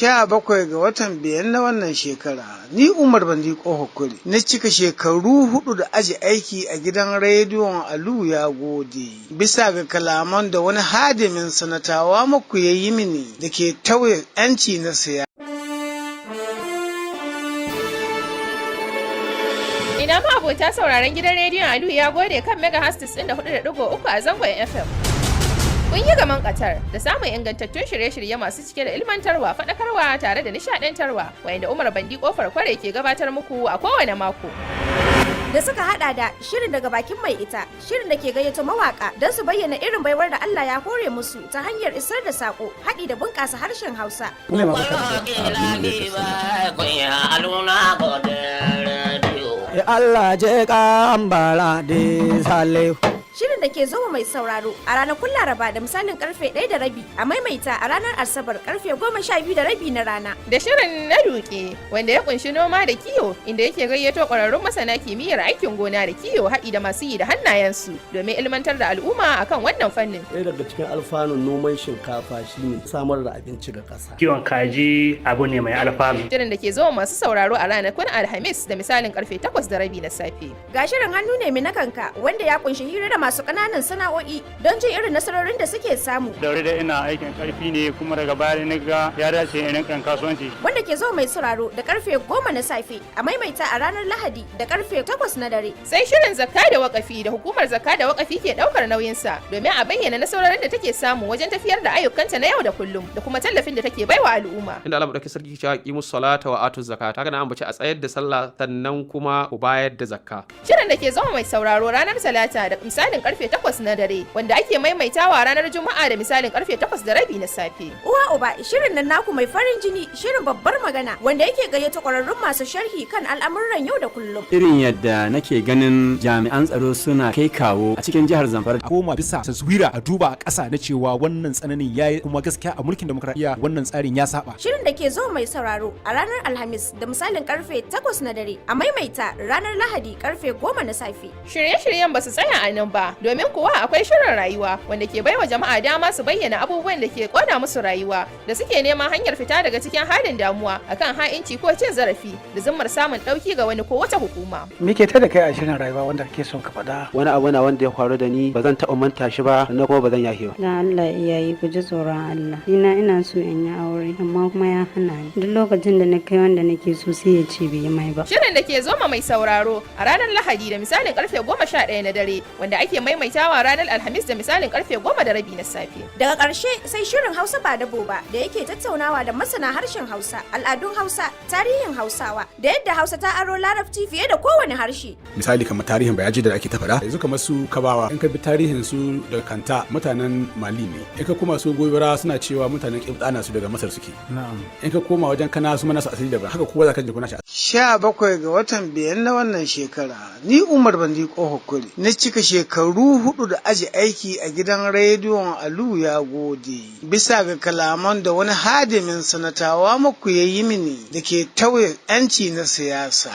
17 ga watan biyar na wannan shekara, ni Umar Bandi Kohokuri na cika shekaru 4 da aji aiki a gidan rediyon Alu Yagode. Bisa ga kalaman da wani hadimin sanatawa muku ya yi mini da ke tauye 'yanci na siya. Ina ma abota sauraron gidan rediyon Alu Yagode kan Megahastis 4.3 a zangon FM. Kun yi gaman Qatar da samun ingantattun shirye-shirye masu cike da ilmantarwa, faɗakarwa tare da nishaɗantarwa, wanda Umar Bandi Kofar Kware ke gabatar muku a kowane mako. Da suka hada da shirin daga bakin mai ita, shirin da ke gayyato mawaka don su bayyana irin baiwar da Allah ya hore musu ta hanyar isar da sako, haɗi da bunƙasa harshen Hausa. Allah je kambara de salehu. Shirin da ke zoma mai sauraro a ranakun Laraba da misalin karfe 1:30 a maimaita a ranar Asabar karfe 12:30 na rana. Da shirin na duke wanda ya kunshi noma da kiwo, inda yake gayyato ƙwararrun masana kimiyyar aikin gona da kiwo haɗi da masu yi da hannayensu domin ilmantar da al'umma akan wannan fannin. Ɗaya daga cikin alfanun noman shinkafa shine samar da abinci ga ƙasa. Kiwon kaji abu ne mai alfanu. Shirin da ke zoma masu sauraro a ranakun Alhamis da misalin karfe 8:30 na safe. Ga shirin hannu ne mai na kanka wanda ya kunshi hira da masu ƙananan sana'o'i don jin irin nasarorin da suke samu. Daure da ina aikin ƙarfi ne kuma daga baya na ga ya dace in rinka kasuwanci. Wanda ke zo mai sauraro da karfe 10 na safe a maimaita a ranar Lahadi da karfe 8 na dare. Sai shirin zakka da wakafi da hukumar zakka da wakafi ke ɗaukar nauyinsa domin a bayyana nasarorin da take samu wajen tafiyar da ayyukanta na yau da kullum da kuma tallafin da take baiwa al'umma. Inda Allah madaukakin sarki ya ki musu salata wa atu zakata, haka na ambaci a tsayar da sallah sannan kuma ku bayar da zakka. Shirin da ke zama mai sauraro ranar Talata da misalin karfe 8 na dare, wanda ake maimaitawa ranar Juma'a da misalin karfe 8:30 na safe. Uwa uba, shirin nan naku mai farin jini, shirin babbar magana wanda yake gayyato ƙwararrun masu sharhi kan al'amuran yau da kullum. Irin yadda nake ganin jami'an tsaro suna kai kawo a cikin jihar Zamfara. Koma bisa taswira a duba a ƙasa na cewa wannan tsananin yayi, kuma gaskiya a mulkin demokradiyya wannan tsarin ya saba. Shirin da ke zo mai sauraro a ranar Alhamis da misalin karfe 8 na dare, a maimaita ranar Lahadi karfe 10 na safe. Shirye-shiryen ba su tsaya a nan ba, domin kuwa akwai shirin rayuwa wanda ke baiwa jama'a dama su bayyana abubuwan da ke kona musu rayuwa da suke neman hanyar fita daga cikin halin damuwa akan ha'inci ko cin zarafi da zimmar samun dauki ga wani ko wata hukuma. Me ke ta da kai a shirin rayuwa wanda kake son ka faɗa? Wani abu na wanda ya faru da ni ba zan taɓa manta shi ba na kuma ba zan yafe ba. Da Allah iyayi ku ji tsoron Allah. Ina so in yi aure amma kuma ya hana ni. Duk lokacin da na kai wanda nake so sai ya ce bai yi mai ba. Shirin da ke zoma mai sauraro a ranar Lahadi da misalin karfe 11 na dare, wanda ake maimaitawa ranar Alhamis da misalin karfe 10:30 na safe. Daga ƙarshe sai shirin Hausa ba da boba da yake tattaunawa da masana harshen Hausa, al'adun Hausa, tarihin Hausawa da yadda Hausa ta aro Larabci fiye da kowane harshe. Misali kamar tarihin Bayaji da ake ta faɗa, yanzu kamar su Kabawa, in ka bi tarihin su da Kanta mutanen Mali ne. In ka koma su Gobira suna cewa mutanen Kibɗana su daga Masar suke. Na'am. In ka koma wajen Kana su mana su asali daban. Haka kowa zaka ji kuna shi. 17 ga watan biyar na wannan shekara, ni Umar Bandi Kohokuri na cika shekaru 4 da aji aiki a gidan rediyon Alu Yagode. Bisa ga kalaman da wani hadimin sanatawa muku ya yi mini da ke tauye 'yanci na siyasa.